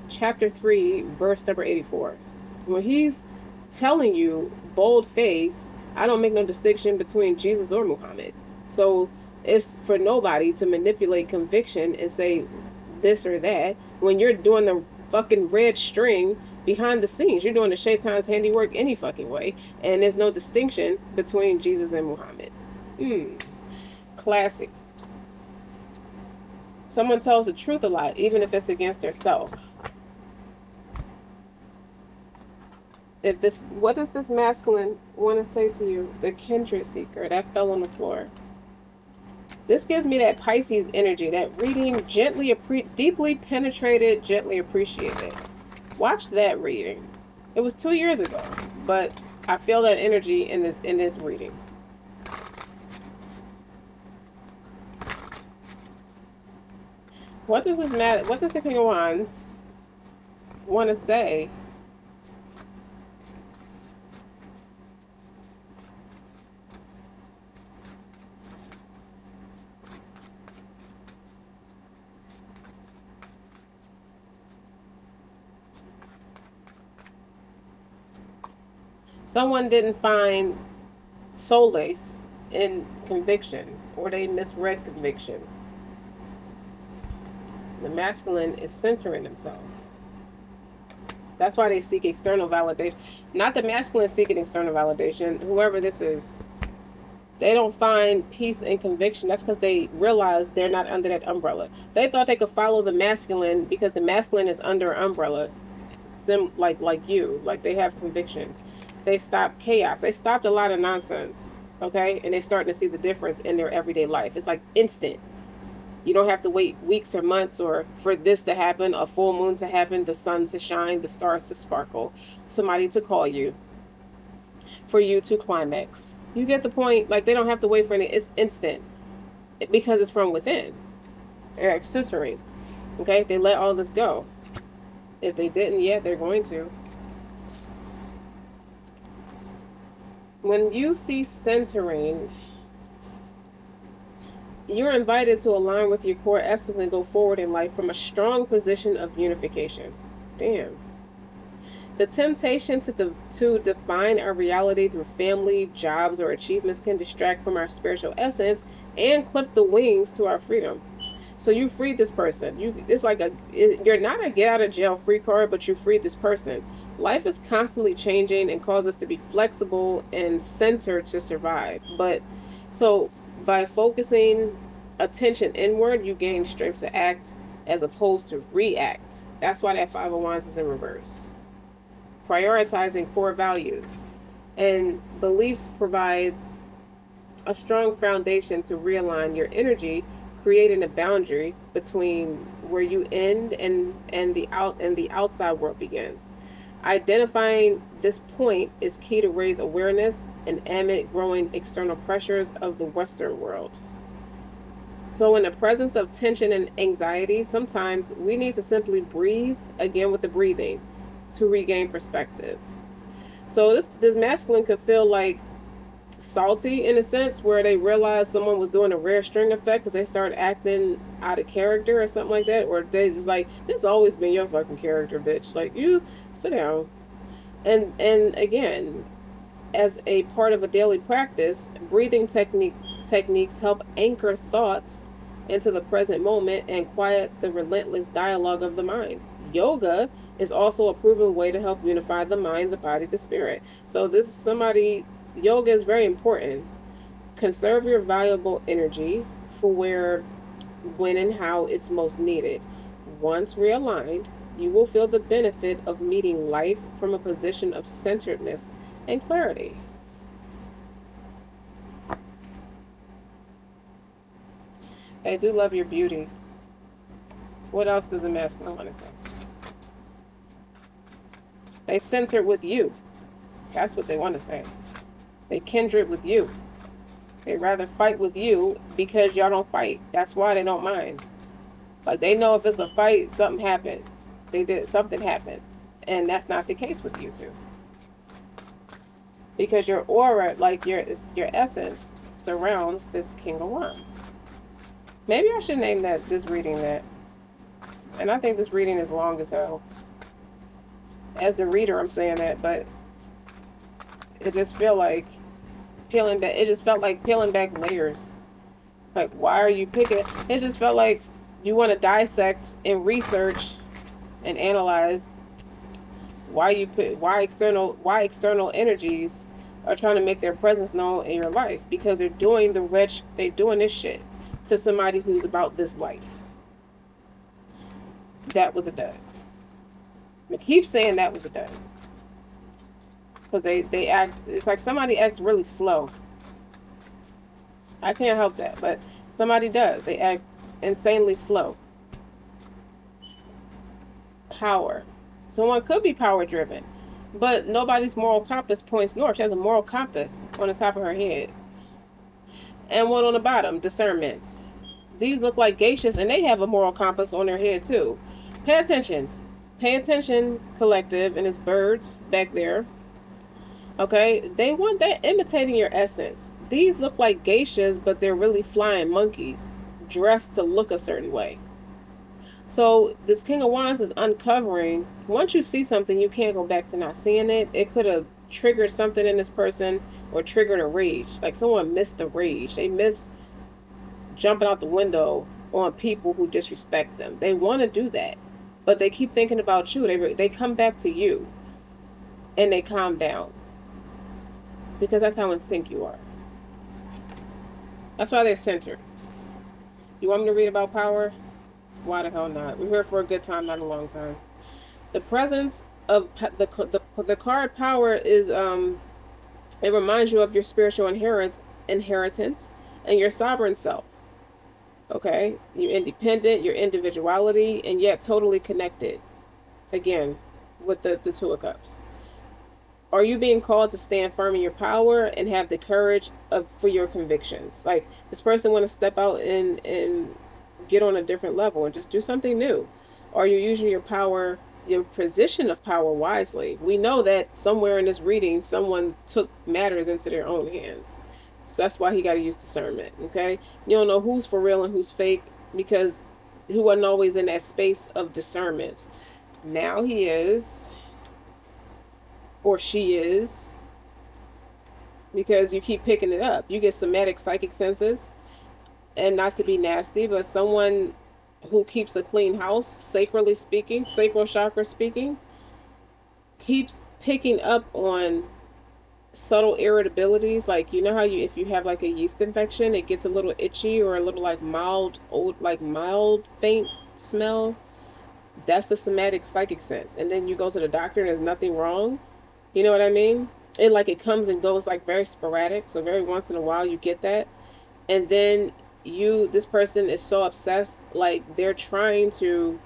Chapter 3, verse number 84. When he's telling you, bold face, I don't make no distinction between Jesus or Muhammad. So it's for nobody to manipulate conviction and say this or that when you're doing the fucking red string behind the scenes. You're doing the Shaitan's handiwork any fucking way, and there's no distinction between Jesus and Muhammad. Classic. Someone tells the truth a lot, even if it's against their self. What does this masculine want to say to you? The kindred seeker that fell on the floor. This gives me that Pisces energy, that reading, deeply penetrated, gently appreciated. Watch that reading. It was 2 years ago, but I feel that energy in this reading. What does the King of Wands want to say? Someone didn't find solace in conviction, or they misread conviction. The masculine is centering himself. That's why they seek external validation. Not the masculine seeking external validation. Whoever this is, they don't find peace and conviction. That's because they realize they're not under that umbrella. They thought they could follow the masculine because the masculine is under an umbrella, like you, like they have conviction. They stopped chaos. They stopped a lot of nonsense, okay? And they're starting to see the difference in their everyday life. It's like instant. You don't have to wait weeks or months or for this to happen, a full moon to happen, the sun to shine, the stars to sparkle, somebody to call you, for you to climax. You get the point? Like, they don't have to wait for any. It's instant because it's from within. They're centering, okay? They let all this go. If they didn't yet, they're going to. When you see centering, you're invited to align with your core essence and go forward in life from a strong position of unification. Damn. The temptation to define our reality through family, jobs, or achievements can distract from our spiritual essence and clip the wings to our freedom. So you freed this person. It's like you're not a get out of jail free card, but you freed this person. Life is constantly changing and calls us to be flexible and centered to survive. But so by focusing attention inward, you gain strength to act as opposed to react. That's why that Five of Wands is in reverse. Prioritizing core values and beliefs provides a strong foundation to realign your energy, creating a boundary between where you end and the outside world begins. Identifying this point is key to raise awareness and amid growing external pressures of the Western world. So, in the presence of tension and anxiety, sometimes we need to simply breathe, again with the breathing, to regain perspective. So, this masculine could feel like salty in a sense, where they realize someone was doing a rare string effect because they start acting out of character or something like that, or they just like, this always been your fucking character, bitch. Like, you sit down. And again, as a part of a daily practice, breathing techniques help anchor thoughts into the present moment and quiet the relentless dialogue of the mind. Yoga is also a proven way to help unify the mind, the body, the spirit. So this is somebody, yoga is very important. Conserve your valuable energy for where, when, and how it's most needed. Once realigned, you will feel the benefit of meeting life from a position of centeredness and clarity. They do love your beauty. What else does a masculine want to say? They centered with you. That's what they want to say. They kindred with you. They rather fight with you because y'all don't fight. That's why they don't mind. Like, they know if it's a fight, something happened. Something happens. And that's not the case with you two. Because your aura, like your essence, surrounds this King of Wands. Maybe I should name this reading that. And I think this reading is long as hell. As the reader, I'm saying that, but it just felt like peeling back layers. Like, why are you picking? It just felt like you want to dissect and research and analyze why external energies are trying to make their presence known in your life, because they're doing this shit to somebody who's about this life. That was a dud. I keep saying that was a dud. Because they act, it's like somebody acts really slow. I can't help that, but somebody does. They act insanely slow. Power. Someone could be power driven, but nobody's moral compass points north. She has a moral compass on the top of her head. And one on the bottom, discernment. These look like geishas, and they have a moral compass on their head too. Pay attention. Pay attention, collective, and it's birds back there. Okay? They want that imitating your essence. These look like geishas, but they're really flying monkeys, dressed to look a certain way. So this King of Wands is uncovering. Once you see something, you can't go back to not seeing it. It could have triggered something in this person or triggered a rage. Like, someone missed the rage. They miss jumping out the window on people who disrespect them. They want to do that, but they keep thinking about you. They come back to you and they calm down, because that's how in sync you are. That's why they're centered. You want me to read about power? Why the hell not? We're here for a good time, not a long time. The presence of the card power is it reminds you of your spiritual inheritance and your sovereign self. Okay, you're independent, your individuality, and yet totally connected. Again, with the Two of Cups. Are you being called to stand firm in your power and have the courage for your convictions? Like, this person want to step out and get on a different level and just do something new. Or are you using your power your position of power wisely. We know that somewhere in this reading, someone took matters into their own hands. So that's why he got to use discernment. Okay, you don't know who's for real and who's fake because he wasn't always in that space of discernment. Now he is, or she is, because you keep picking it up. You get somatic psychic senses, and not to be nasty, but someone who keeps a clean house, sacrally speaking, sacral chakra speaking, keeps picking up on subtle irritabilities. Like, you know how you, if you have like a yeast infection, it gets a little itchy or a little like mild old, like mild faint smell. That's the somatic psychic sense. And then you go to the doctor and there's nothing wrong. You know what I mean? It like it comes and goes like very sporadic. So very once in a while you get that. And then this person is so obsessed, like they're trying to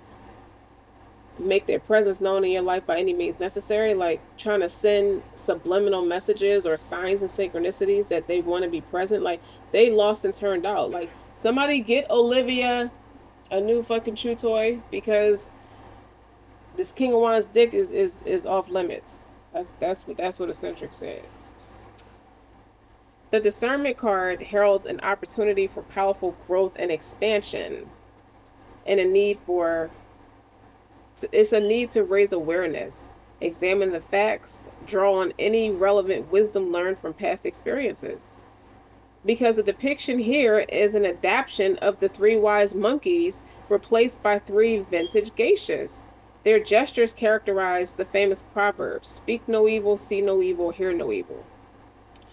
make their presence known in your life by any means necessary, like trying to send subliminal messages or signs and synchronicities that they want to be present. Like they lost and turned out. Like somebody get Olivia a new fucking chew toy because this King of Wands dick is off limits. That's what Eccentric said. The discernment card heralds an opportunity for powerful growth and expansion, and it's a need to raise awareness, examine the facts, draw on any relevant wisdom learned from past experiences. Because the depiction here is an adaptation of the three wise monkeys replaced by three vintage geishas. Their gestures characterize the famous proverb, speak no evil, see no evil, hear no evil.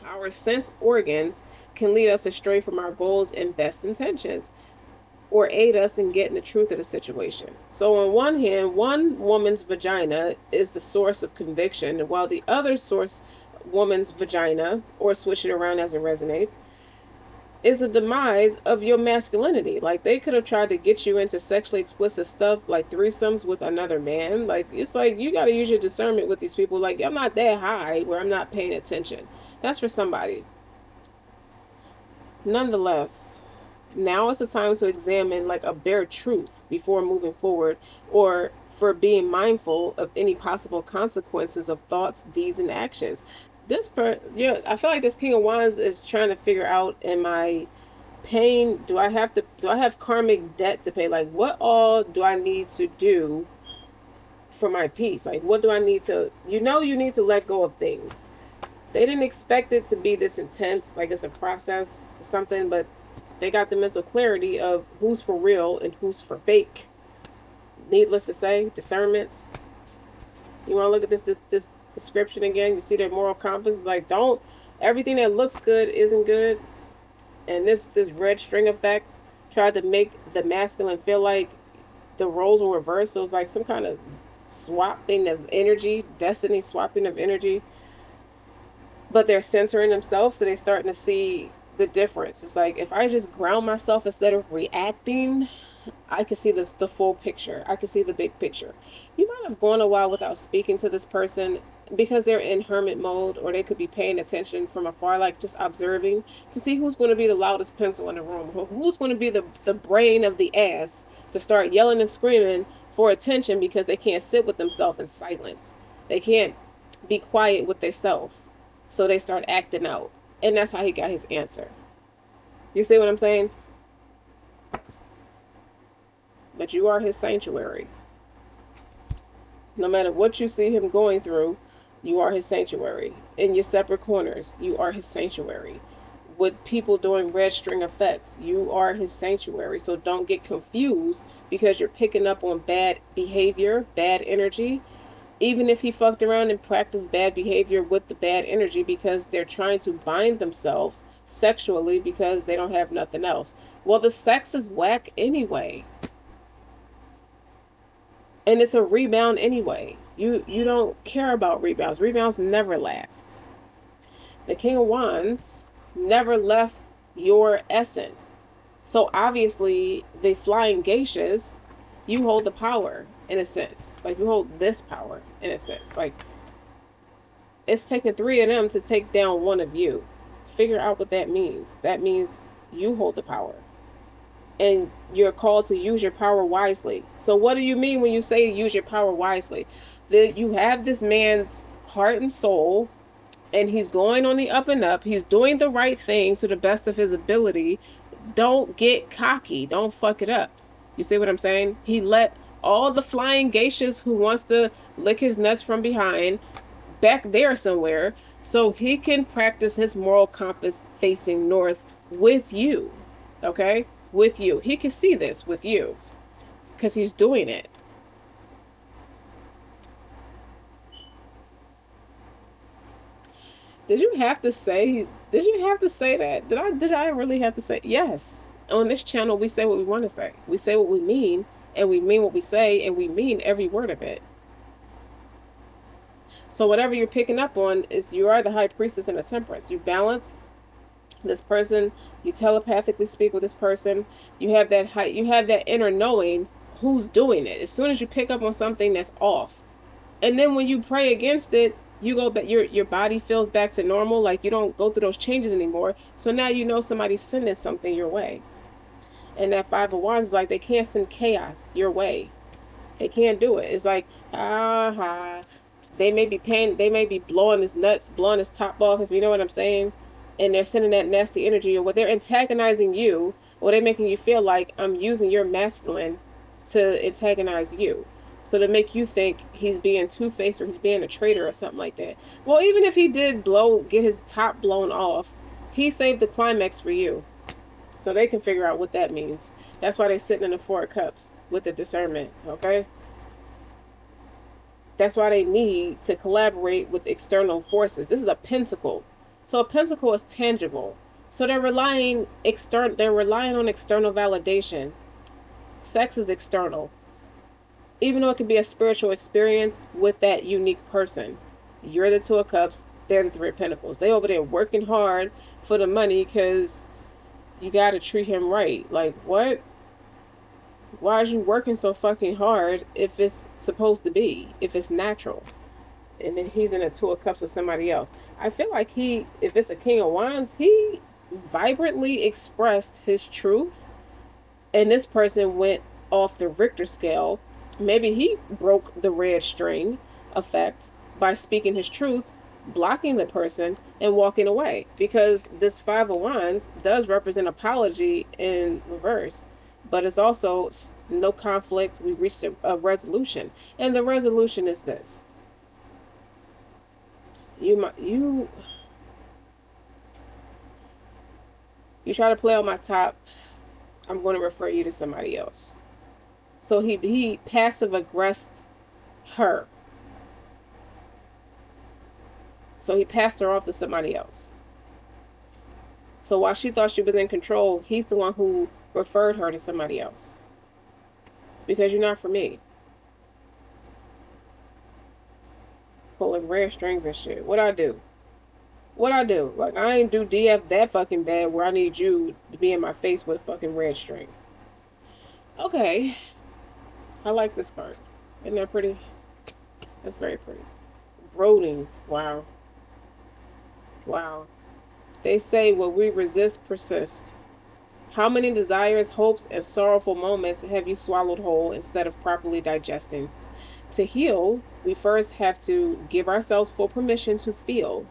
Our sense organs can lead us astray from our goals and best intentions, or aid us in getting the truth of the situation. So on one hand, one woman's vagina is the source of conviction, while the other source, woman's vagina, or switch it around as it resonates, is the demise of your masculinity. Like they could have tried to get you into sexually explicit stuff like threesomes with another man. Like it's like you got to use your discernment with these people. Like I'm not that high where I'm not paying attention. That's for somebody. Nonetheless, now is the time to examine like a bare truth before moving forward, or for being mindful of any possible consequences of thoughts, deeds, and actions. Yeah, I feel like this King of Wands is trying to figure out, am I paying, do I have karmic debt to pay? Like what all do I need to do for my peace? Like what do I need to, you need to let go of things. They didn't expect it to be this intense, like it's a process, something, but they got the mental clarity of who's for real and who's for fake. Needless to say, discernment. You want to look at this description again? You see their moral compass is like, don't, everything that looks good isn't good. And this red string effect tried to make the masculine feel like the roles were reversed. So it was like some kind of swapping of energy, destiny swapping of energy. But they're centering themselves, so they're starting to see the difference. It's like if I just ground myself instead of reacting, I can see the full picture. I can see the big picture. You might have gone a while without speaking to this person because they're in hermit mode, or they could be paying attention from afar, like just observing to see who's going to be the loudest pencil in the room, who's going to be the brain of the ass to start yelling and screaming for attention because they can't sit with themselves in silence. They can't be quiet with themselves. So they start acting out. And that's how he got his answer. You see what I'm saying? But you are his sanctuary. No matter what you see him going through, you are his sanctuary. In your separate corners, you are his sanctuary. With people doing red string effects, you are his sanctuary. So don't get confused because you're picking up on bad behavior, bad energy. Even if he fucked around and practiced bad behavior with the bad energy, because they're trying to bind themselves sexually because they don't have nothing else. Well, the sex is whack anyway. And it's a rebound anyway. You don't care about rebounds. Rebounds never last. The King of Wands never left your essence. So obviously, the flying geishas, you hold the power in a sense. Like you hold this power in a sense. Like it's taking three of them to take down one of you. Figure out what that means. That means you hold the power. and you're called to use your power wisely. So what do you mean when you say use your power wisely? That you have this man's heart and soul, and he's going on the up and up. He's doing the right thing to the best of his ability. Don't get cocky. Don't fuck it up. You see what I'm saying? He let all the flying geishas who wants to lick his nuts from behind back there somewhere so he can practice his moral compass facing north with you. Okay? With you. He can see this with you because he's doing it. Did you have to say? Did you have to say that? Did I really have to say? Yes. On this channel, we say what we want to say. We say what we mean, and we mean what we say, and we mean every word of it. So whatever you're picking up on is you are the high priestess in a temperance. You balance this person. You telepathically speak with this person. You have that high. You have that inner knowing who's doing it. As soon as you pick up on something that's off, and then when you pray against it, you go back, your body feels back to normal, like you don't go through those changes anymore. So now you know somebody's sending something your way. And that Five of Wands is like they can't send chaos your way. They can't do it. It's like, they may be paying, they may be blowing his nuts, blowing his top off, if you know what I'm saying. And they're sending that nasty energy, or what they're antagonizing you, or they're making you feel like I'm using your masculine to antagonize you. So to make you think he's being two-faced or he's being a traitor or something like that. Well, even if he did get his top blown off, he saved the climax for you. So they can figure out what that means. That's why they're sitting in the Four of Cups with the discernment, okay? That's why they need to collaborate with external forces. This is a pentacle. So a pentacle is tangible. So they're relying on external validation. Sex is external. Even though it could be a spiritual experience with that unique person. You're the Two of Cups, they're the Three of Pentacles. They over there working hard for the money because you got to treat him right. Like, what? Why is you working so fucking hard if it's supposed to be, if it's natural? And then he's in a Two of Cups with somebody else. I feel like if it's a King of Wands, he vibrantly expressed his truth, and this person went off the Richter scale. Maybe he broke the red string effect by speaking his truth, blocking the person, and walking away. Because this Five of Wands does represent apology in reverse. But it's also no conflict. We reached a resolution. And the resolution is this. You try to play on my top, I'm going to refer you to somebody else. So he passive aggressed her. So he passed her off to somebody else. So while she thought she was in control, he's the one who referred her to somebody else. Because you're not for me. Pulling red strings and shit. What I do? Like, I ain't do DF that fucking bad where I need you to be in my face with a fucking red string. Okay. I like this card. Isn't that pretty? That's very pretty. Brooding. Wow. Wow. They say what we resist persists. How many desires, hopes, and sorrowful moments have you swallowed whole instead of properly digesting? To heal, we first have to give ourselves full permission to feel.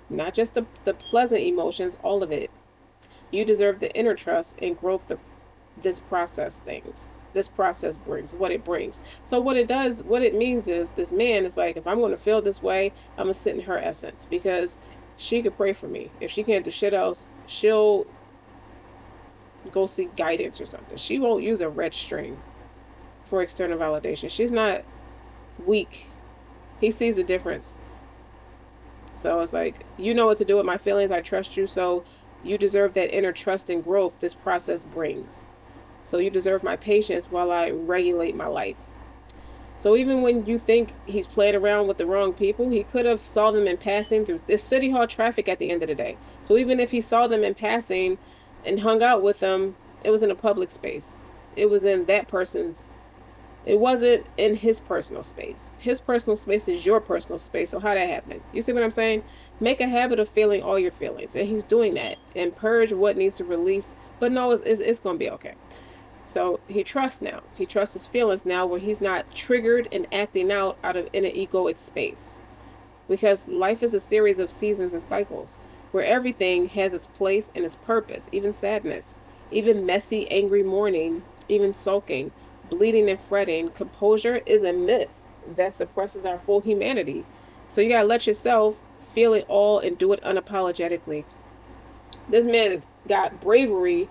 Not just the pleasant emotions, all of it. You deserve the inner trust and growth this process brings, what it brings. So what it means is this man is like, if I'm going to feel this way, I'm going to sit in her essence, because she could pray for me. If she can't do shit else, she'll go seek guidance or something. She won't use a red string for external validation. She's not weak. He sees the difference. So it's like, you know what to do with my feelings. I trust you. So you deserve that inner trust and growth this process brings. So you deserve my patience while I regulate my life. So even when you think he's playing around with the wrong people, he could have saw them in passing through this city hall traffic at the end of the day. So even if he saw them in passing and hung out with them, it was in a public space. It was in that person's. It wasn't in his personal space. His personal space is your personal space. So how that happened? You see what I'm saying? Make a habit of feeling all your feelings. And he's doing that. And purge what needs to release But no, it's going to be okay. So he trusts now. He trusts his feelings now, where he's not triggered and acting out of in an egoic space. Because life is a series of seasons and cycles where everything has its place and its purpose, even sadness, even messy, angry mourning, even sulking, bleeding and fretting. Composure is a myth that suppresses our full humanity. So you gotta let yourself feel it all and do it unapologetically. This man has got bravery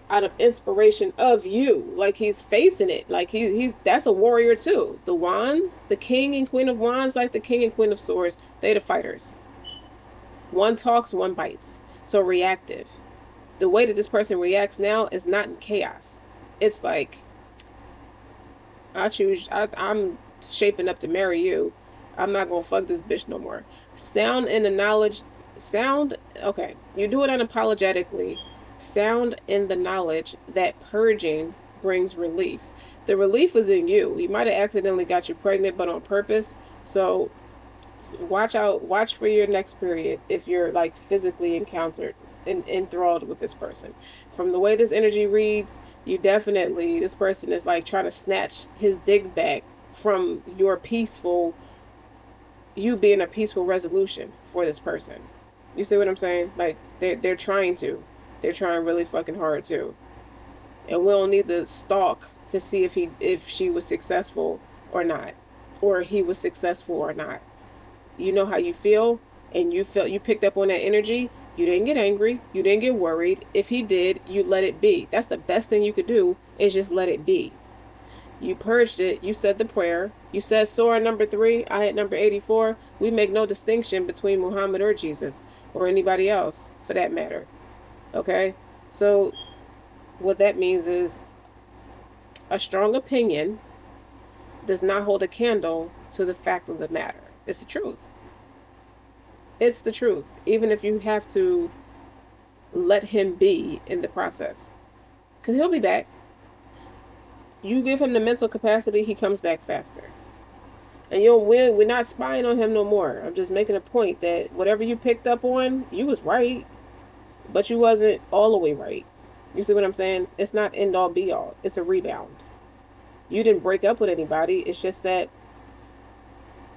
out of inspiration of you. Like he's facing it. Like he's that's a warrior too. The wands, the king and queen of wands, like the king and queen of swords, they the fighters. One talks, one bites. So reactive. The way that this person reacts now is not in chaos. It's like I'm shaping up to marry you. I'm not gonna fuck this bitch no more. Sound in the knowledge sound okay. You do it unapologetically. Sound in the knowledge that purging brings relief. The relief is in you. He might have accidentally got you pregnant, but on purpose. So watch out, watch for your next period if you're like physically encountered and enthralled with this person. From the way this energy reads, you definitely, this person is like trying to snatch his dig back from your peaceful, you being a peaceful resolution for this person. You see what I'm saying? Like they're trying to. They're trying really fucking hard too. And we don't need to stalk to see if she was successful or not. Or he was successful or not. You know how you feel, and you picked up on that energy. You didn't get angry, you didn't get worried. If he did, you let it be. That's the best thing you could do, is just let it be. You purged it, you said the prayer, you said Surah number 3, ayat number 84. We make no distinction between Muhammad or Jesus or anybody else for that matter. Okay? So what that means is a strong opinion does not hold a candle to the fact of the matter. It's the truth. It's the truth, even if you have to let him be in the process. Because he'll be back. You give him the mental capacity, he comes back faster. And we're not spying on him no more. I'm just making a point that whatever you picked up on, you was right, but you wasn't all the way right. You see what I'm saying? It's not end all be all. It's a rebound. You didn't break up with anybody. It's just that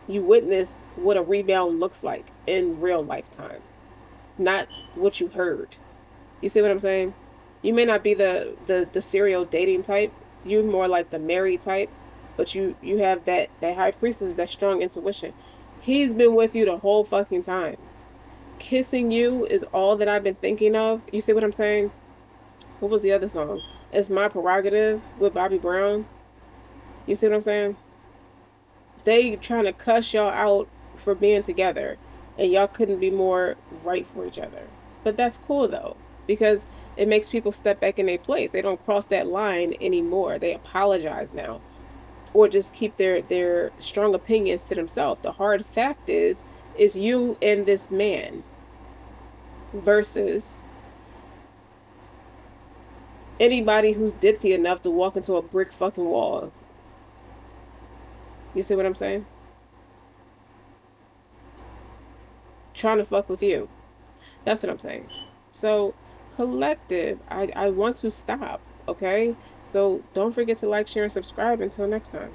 you witnessed what a rebound looks like in real lifetime, not what you heard. You see what I'm saying? You may not be the serial dating type. You're more like the married type, but you have that high priestess, that strong intuition. He's been with you the whole fucking time. Kissing you is all that I've been thinking of. You see what I'm saying? What was the other song? It's My Prerogative with Bobby Brown. You see what I'm saying? They trying to cuss y'all out for being together, and y'all couldn't be more right for each other. But that's cool though, because it makes people step back in their place. They don't cross that line anymore. They apologize now, or just keep their strong opinions to themselves. The hard fact is you and this man versus anybody who's ditzy enough to walk into a brick fucking wall. You see what I'm saying? Trying to fuck with you. That's what I'm saying. So, collective, I want to stop, okay? So, don't forget to like, share, and subscribe. Until next time.